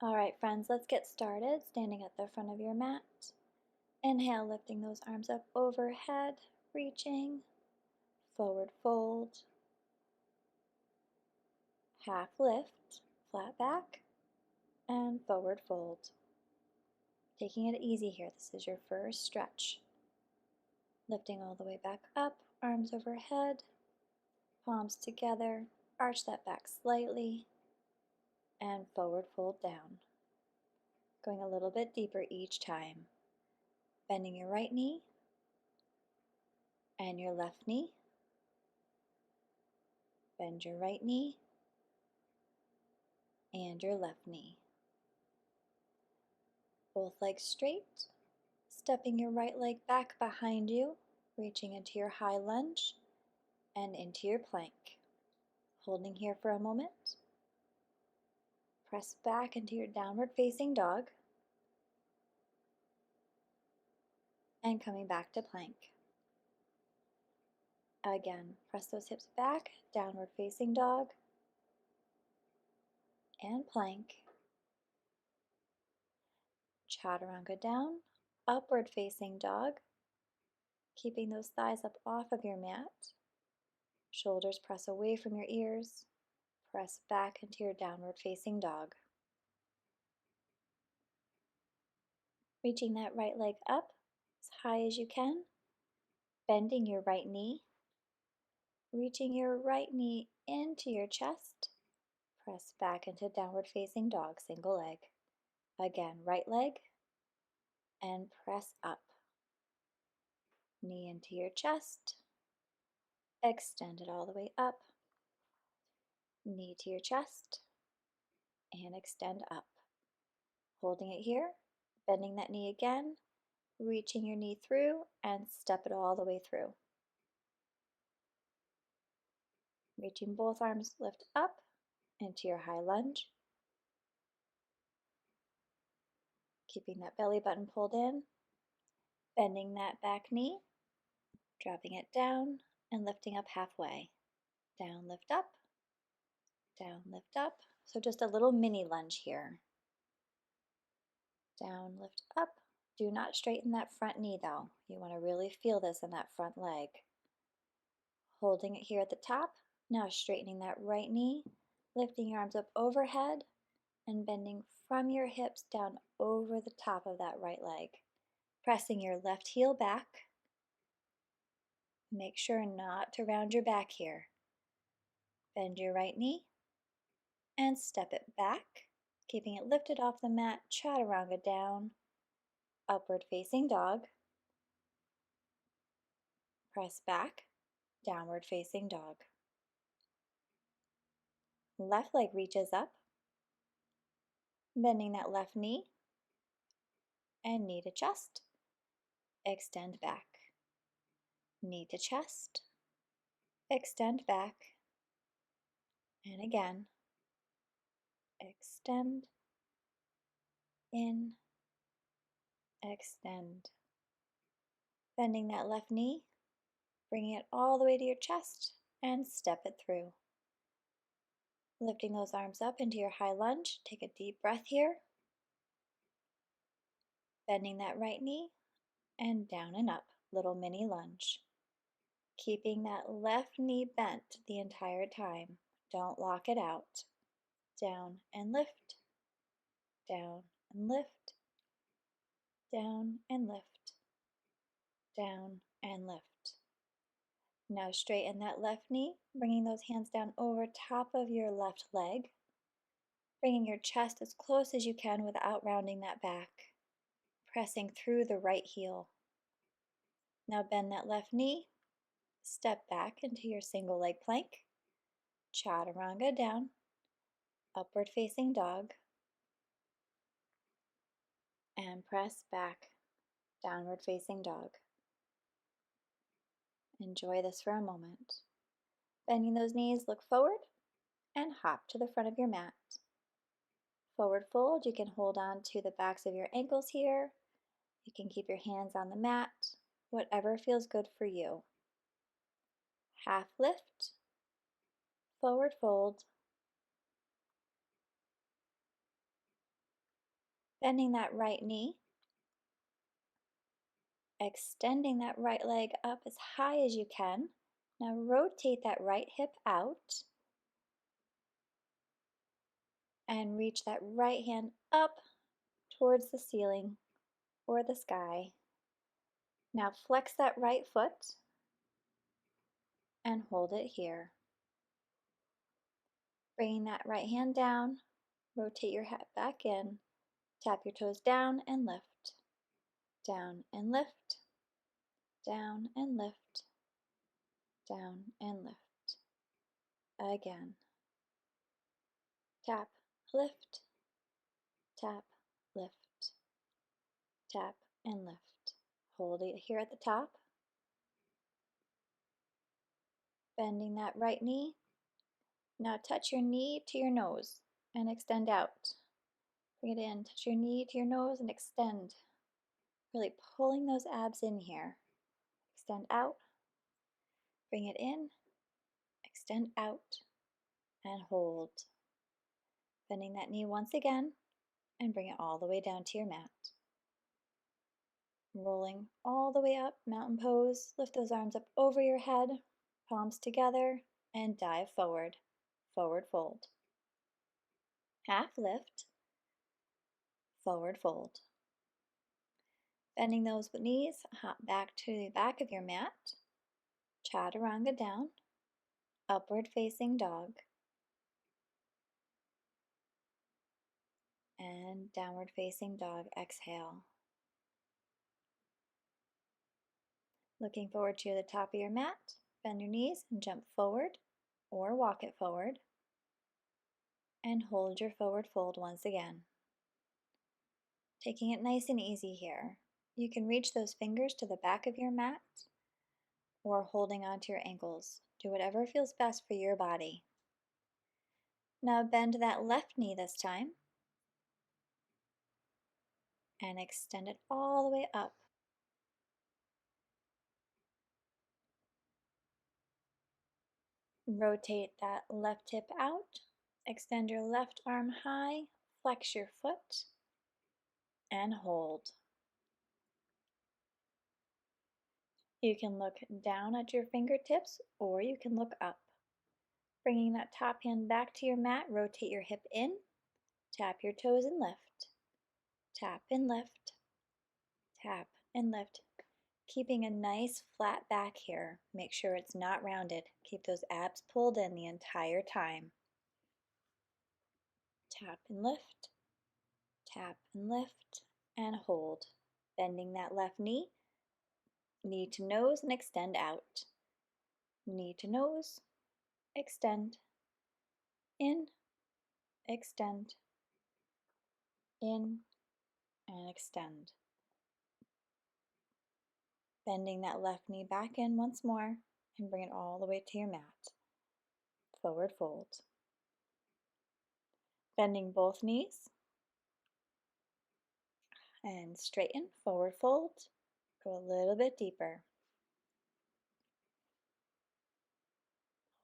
All right, friends, let's get started. Standing at the front of your mat. Inhale, lifting those arms up overhead, reaching, forward fold, half lift, flat back, and forward fold. Taking it easy here, this is your first stretch. Lifting all the way back up, arms overhead, palms together, arch that back slightly, and forward fold down. Going a little bit deeper each time. Bending your right knee and your left knee. Bend your right knee and your left knee. Both legs straight, stepping your right leg back behind you, reaching into your high lunge and into your plank. Holding here for a moment. Press back into your downward facing dog and coming back to plank. Again, press those hips back, downward facing dog and plank. Chaturanga down, upward facing dog, keeping those thighs up off of your mat. Shoulders press away from your ears. Press back into your downward facing dog. Reaching that right leg up as high as you can. Bending your right knee. Reaching your right knee into your chest. Press back into downward facing dog, single leg. Again, right leg and press up. Knee into your chest. Extend it all the way up. Knee to your chest and extend up. Holding it here, bending that knee again, reaching your knee through and step it all the way through. Reaching both arms, lift up into your high lunge. Keeping that belly button pulled in, bending that back knee, dropping it down and lifting up halfway. Down, lift up, down, lift up. So just a little mini lunge here. Down, lift up. Do not straighten that front knee though. You want to really feel this in that front leg. Holding it here at the top. Now straightening that right knee, lifting your arms up overhead and bending from your hips down over the top of that right leg. Pressing your left heel back. Make sure not to round your back here. Bend your right knee and step it back, keeping it lifted off the mat, chaturanga down, upward facing dog. Press back, downward facing dog. Left leg reaches up, bending that left knee and knee to chest. Extend back. Knee to chest. Extend back. And again. Extend. In. Extend. Bending that left knee, bringing it all the way to your chest and step it through. Lifting those arms up into your high lunge. Take a deep breath here. Bending that right knee and down and up. Little mini lunge. Keeping that left knee bent the entire time. Don't lock it out. Down and lift. Down and lift. Down and lift. Down and lift. Now straighten that left knee, bringing those hands down over top of your left leg. Bringing your chest as close as you can without rounding that back. Pressing through the right heel. Now bend that left knee. Step back into your single leg plank. Chaturanga down. Upward facing dog. And press back. Downward facing dog. Enjoy this for a moment. Bending those knees, look forward and hop to the front of your mat. Forward fold, you can hold on to the backs of your ankles here. You can keep your hands on the mat, whatever feels good for you. Half lift, forward fold, Bending that right knee, extending that right leg up as high as you can. Now rotate that right hip out and reach that right hand up towards the ceiling or the sky. Now flex that right foot and hold it here. Bringing that right hand down, rotate your head back in, tap your toes down and lift, down and lift, down and lift, down and lift. Again. Tap, lift, tap, lift, tap, and lift. Hold it here at the top. Bending that right knee. Now touch your knee to your nose and extend out. Bring it in, touch your knee to your nose and extend. Really pulling those abs in here. Extend out, bring it in, extend out, and hold. Bending that knee once again and bring it all the way down to your mat. Rolling all the way up, mountain pose. Lift those arms up over your head, palms together, and dive forward. Forward fold. Half lift, forward fold. Bending those knees, hop back to the back of your mat. Chaturanga down, upward facing dog, and downward facing dog. Exhale. Looking forward to the top of your mat. Bend your knees and jump forward or walk it forward. And hold your forward fold once again. Taking it nice and easy here. You can reach those fingers to the back of your mat or holding onto your ankles. Do whatever feels best for your body. Now bend that left knee this time and extend it all the way up. Rotate that left hip out. Extend your left arm high, flex your foot, and hold. You can look down at your fingertips or you can look up. Bringing that top hand back to your mat, rotate your hip in, tap your toes and lift, tap and lift, tap and lift. Keeping a nice flat back here. Make sure it's not rounded. Keep those abs pulled in the entire time. Tap and lift, tap and lift, and hold. Bending that left knee, knee to nose and extend out. Knee to nose, extend, in, extend, in, and extend. Bending that left knee back in once more and bring it all the way to your mat. Forward fold. Bending both knees and straighten, forward fold. Go a little bit deeper.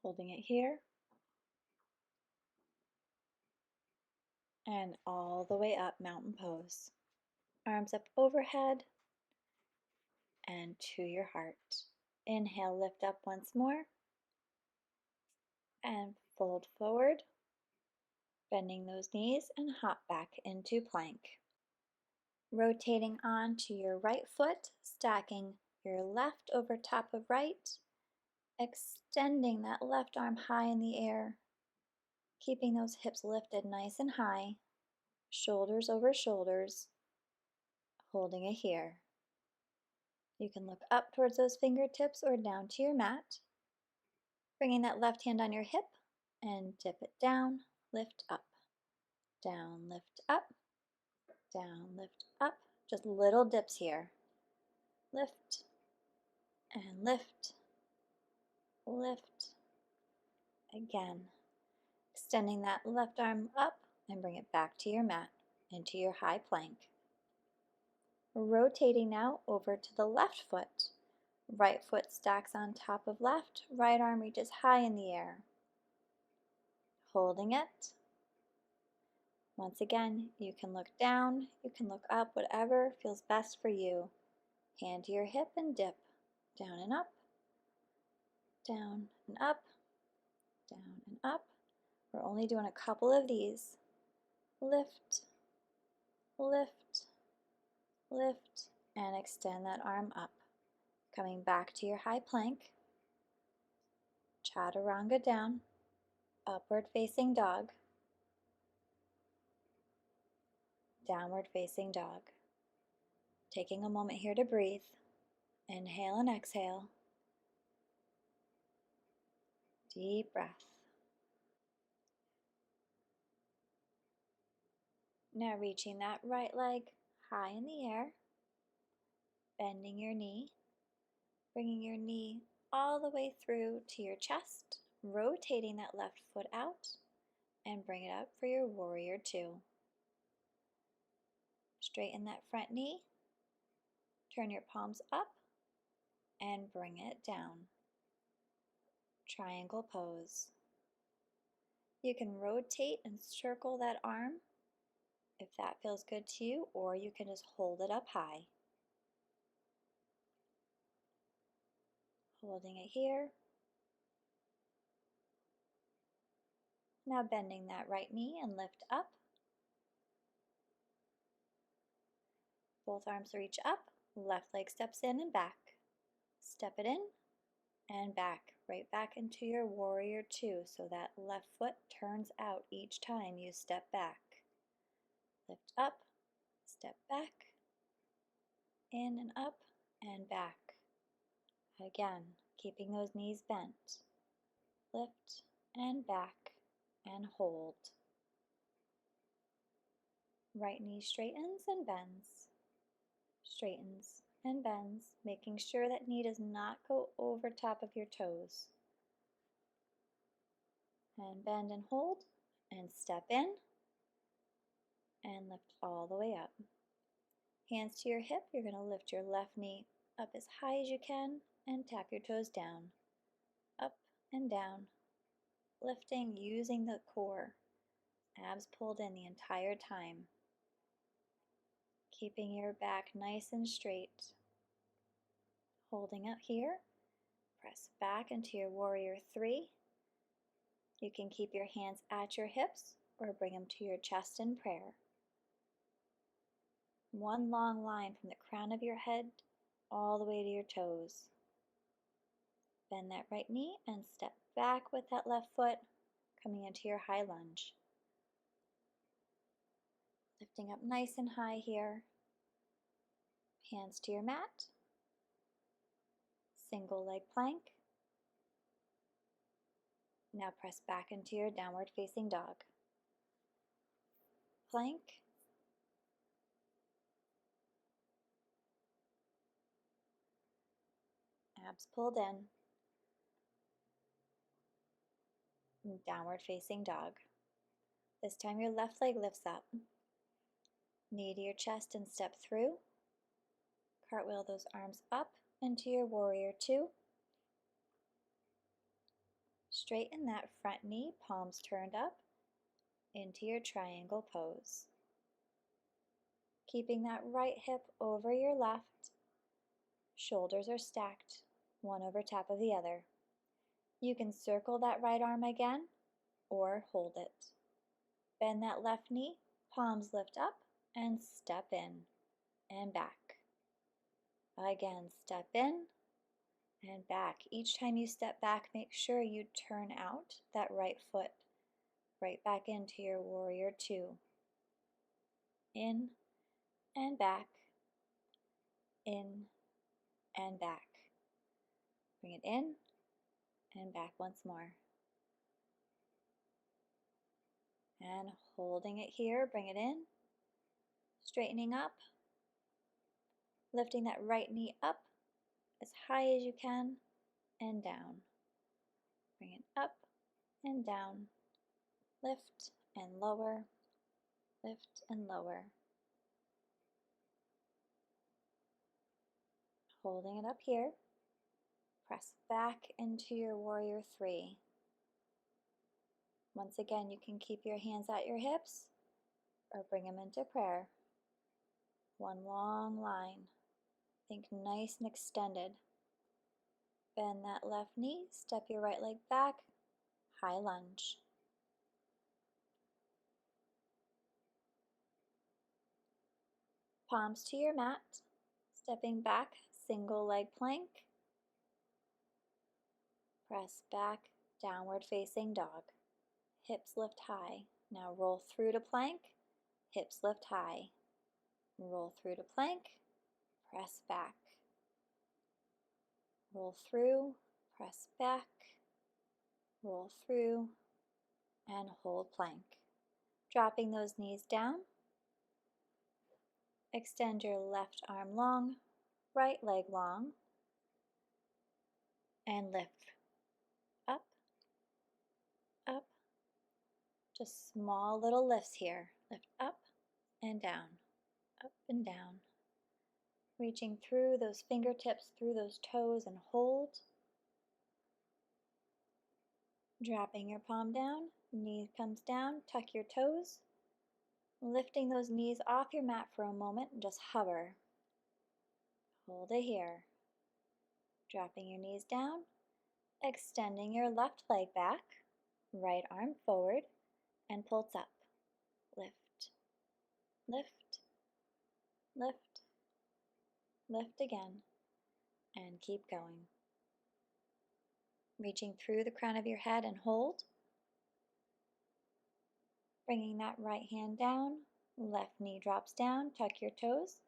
Holding it here and all the way up, mountain pose. Arms up overhead and to your heart. Inhale, lift up once more and fold forward, bending those knees and hop back into plank. Rotating onto your right foot, stacking your left over top of right, extending that left arm high in the air, keeping those hips lifted nice and high, shoulders over shoulders, holding it here. You can look up towards those fingertips or down to your mat, bringing that left hand on your hip and tip it down, lift up, down, lift up, down, lift up. Just little dips here. Lift and lift, lift. Again, extending that left arm up and bring it back to your mat into your high plank. Rotating now over to the left foot. Right foot stacks on top of left, right arm reaches high in the air. Holding it. Once again, you can look down, you can look up, whatever feels best for you. Hand to your hip and dip. Down and up, down and up, down and up. We're only doing a couple of these. Lift, lift, lift, and extend that arm up. Coming back to your high plank. Chaturanga down, upward facing dog, downward facing dog. Taking a moment here to breathe. Inhale and exhale. Deep breath. Now reaching that right leg high in the air, bending your knee, bringing your knee all the way through to your chest, rotating that left foot out, and bring it up for your warrior two. Straighten that front knee, turn your palms up, and bring it down. Triangle pose. You can rotate and circle that arm if that feels good to you, or you can just hold it up high. Holding it here. Now bending that right knee and lift up. Both arms reach up, left leg steps in and back. Step it in and back, right back into your warrior two, so that left foot turns out each time you step back. Lift up, step back, in and up and back. Again, keeping those knees bent. Lift and back and hold. Right knee straightens and bends. Straightens and bends, making sure that knee does not go over top of your toes. And bend and hold, and step in, and lift all the way up. Hands to your hip, you're going to lift your left knee up as high as you can, and tap your toes down. Up and down, lifting, using the core. Abs pulled in the entire time. Keeping your back nice and straight. Holding up here, press back into your warrior three. You can keep your hands at your hips or bring them to your chest in prayer. One long line from the crown of your head all the way to your toes. Bend that right knee and step back with that left foot, coming into your high lunge. Lifting up nice and high here. Hands to your mat. Single leg plank. Now press back into your downward facing dog. Plank. Abs pulled in. Downward facing dog. This time your left leg lifts up. Knee to your chest and step through. Cartwheel those arms up into your warrior two. Straighten that front knee, palms turned up, into your triangle pose. Keeping that right hip over your left. Shoulders are stacked, one over top of the other. You can circle that right arm again, or hold it. Bend that left knee, palms lift up, and step in and back. Again, step in and back. Each time you step back, make sure you turn out that right foot right back into your warrior two. In and back, in and back. Bring it in and back once more. And holding it here, bring it in, straightening up, lifting that right knee up as high as you can and down. Bring it up and down, lift and lower, lift and lower. Holding it up here, press back into your warrior three. Once again, you can keep your hands at your hips or bring them into prayer. One long line. Think nice and extended. Bend that left knee, step your right leg back, high lunge. Palms to your mat, stepping back, single leg plank. Press back, downward facing dog. Hips lift high. Now roll through to plank, hips lift high. Roll through to plank, press back. Roll through, press back, roll through, and hold plank. Dropping those knees down. Extend your left arm long, right leg long, and lift up, up. Just small little lifts here. Lift up and down, up and down. Reaching through those fingertips, through those toes, and hold. Dropping your palm down, knee comes down, tuck your toes. Lifting those knees off your mat for a moment and just hover. Hold it here. Dropping your knees down, extending your left leg back, right arm forward, and pulse up. Lift, lift, lift, lift again, and keep going. Reaching through the crown of your head and hold. Bringing that right hand down, left knee drops down, tuck your toes,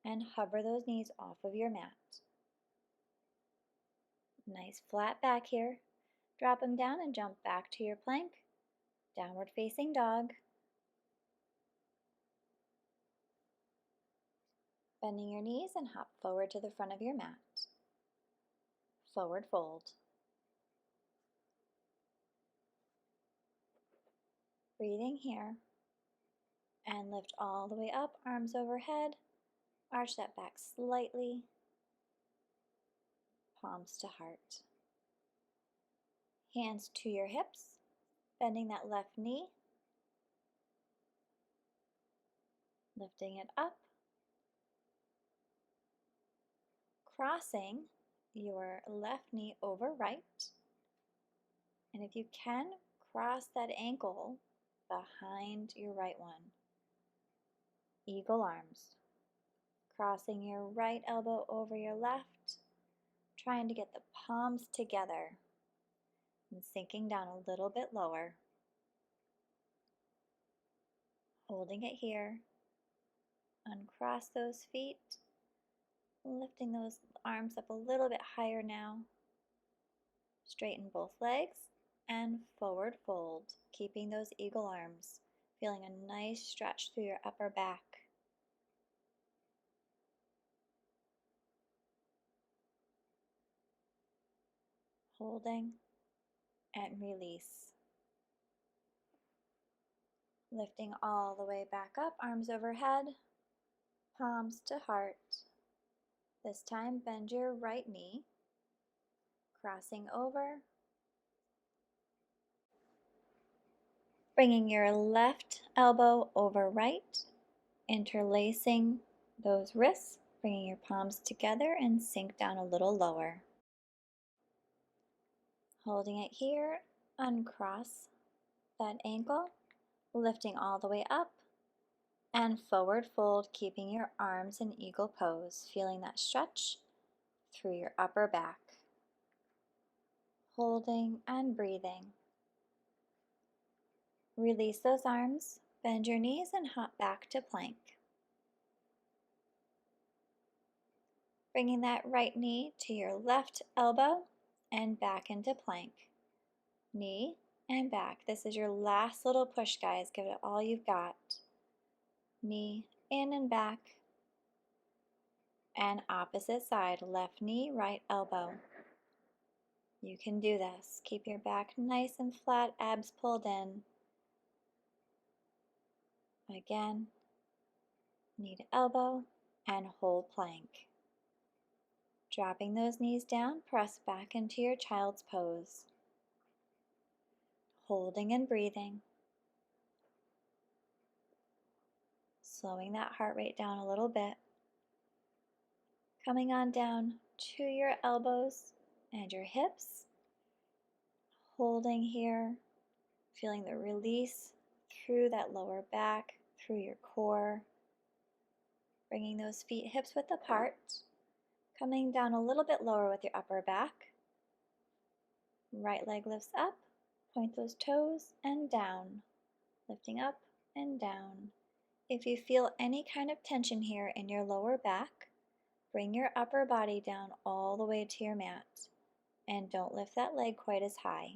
and hover those knees off of your mat. Nice flat back here. Drop them down and jump back to your plank. Downward facing dog. Bending your knees and hop forward to the front of your mat. Forward fold. Breathing here. And lift all the way up, arms overhead. Arch that back slightly. Palms to heart. Hands to your hips. Bending that left knee. Lifting it up. Crossing your left knee over right. And if you can, cross that ankle behind your right one. Eagle arms. Crossing your right elbow over your left. Trying to get the palms together and sinking down a little bit lower. Holding it here. Uncross those feet. Lifting those arms up a little bit higher now. Straighten both legs and forward fold, keeping those eagle arms. Feeling a nice stretch through your upper back. Holding and release. Lifting all the way back up, arms overhead, palms to heart. This time bend your right knee, crossing over. Bringing your left elbow over right, interlacing those wrists, bringing your palms together and sink down a little lower. Holding it here, uncross that ankle, lifting all the way up, and forward fold, keeping your arms in eagle pose, feeling that stretch through your upper back. Holding and breathing. Release those arms, bend your knees and hop back to plank. Bringing that right knee to your left elbow and back into plank. Knee and back. This is your last little push, guys. Give it all you've got. Knee in and back. And opposite side, left knee, right elbow. You can do this. Keep your back nice and flat, abs pulled in. Again, knee to elbow and hold plank. Dropping those knees down, press back into your child's pose. Holding and breathing. slowing that heart rate down a little bit. Coming on down to your elbows and your hips. Holding here, feeling the release through that lower back, through your core. Bringing those feet hips width apart. Coming down a little bit lower with your upper back. Right leg lifts up, point those toes and down. Lifting up and down. If you feel any kind of tension here in your lower back, bring your upper body down all the way to your mat. And don't lift that leg quite as high.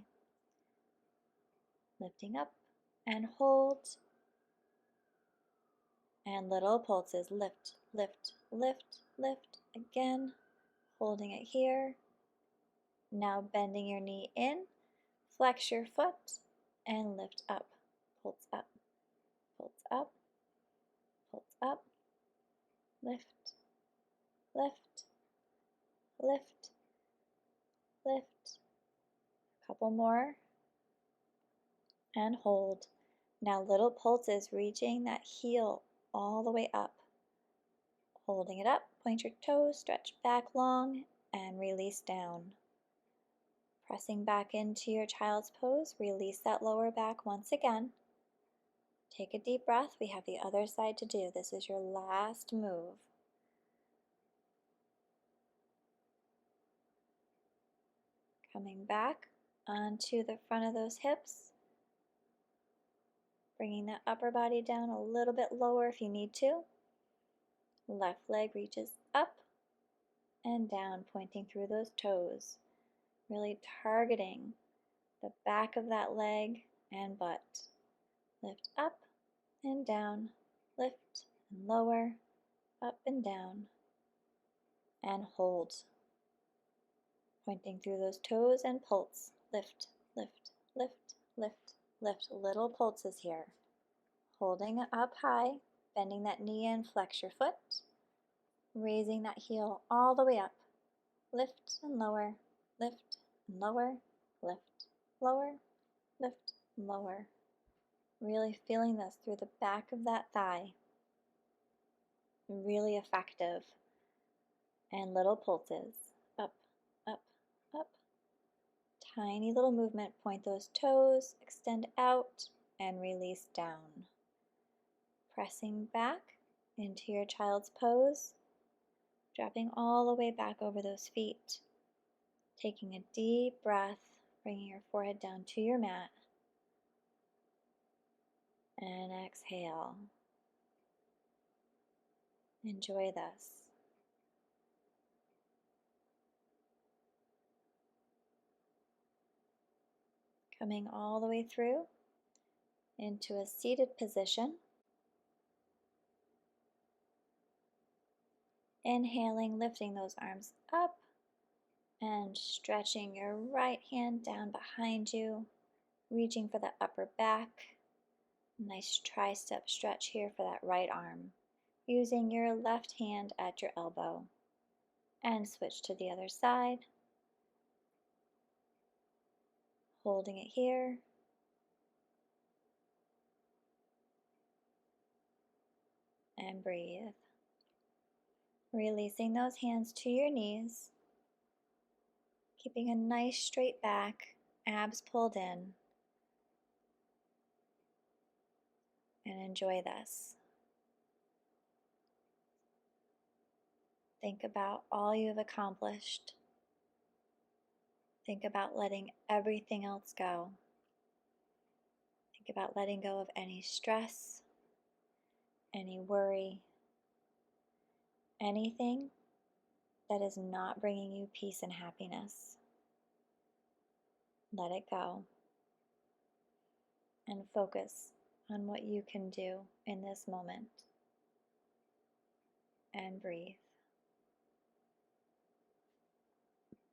Lifting up and hold. And little pulses, lift, lift, lift, lift. Again, holding it here. Now bending your knee in, flex your foot, and lift up. Pulse up, pulse up, pulse up. Lift, lift, lift, lift. A couple more. And hold. Now little pulses, reaching that heel all the way up. Holding it up, point your toes, stretch back long, and release down. Pressing back into your child's pose, release that lower back once again. Take a deep breath. We have the other side to do. This is your last move. Coming back onto the front of those hips. Bringing that upper body down a little bit lower if you need to. Left leg reaches up and down, pointing through those toes. Really targeting the back of that leg and butt. Lift up and down, lift and lower, up and down, and hold. Pointing through those toes and pulse. Lift, lift, lift, lift, lift. Little pulses here. Holding it up high, bending that knee in, flex your foot, raising that heel all the way up. Lift and lower, lift and lower, lift, lower, lift, lower. Really feeling this through the back of that thigh. Really effective. And little pulses. Up, up, up. Tiny little movement. Point those toes, extend out, and release down. Pressing back into your child's pose. Dropping all the way back over those feet. Taking a deep breath, bringing your forehead down to your mat. And exhale. Enjoy this. Coming all the way through into a seated position. Inhaling, lifting those arms up and stretching your right hand down behind you, reaching for that upper back. Nice tricep stretch here for that right arm. Using your left hand at your elbow. And switch to the other side. Holding it here. And breathe. Releasing those hands to your knees. Keeping a nice straight back, abs pulled in. And enjoy this. Think about all you have accomplished. Think about letting everything else go. Think about letting go of any stress, any worry, anything that is not bringing you peace and happiness. Let it go and focus on what you can do in this moment. And breathe.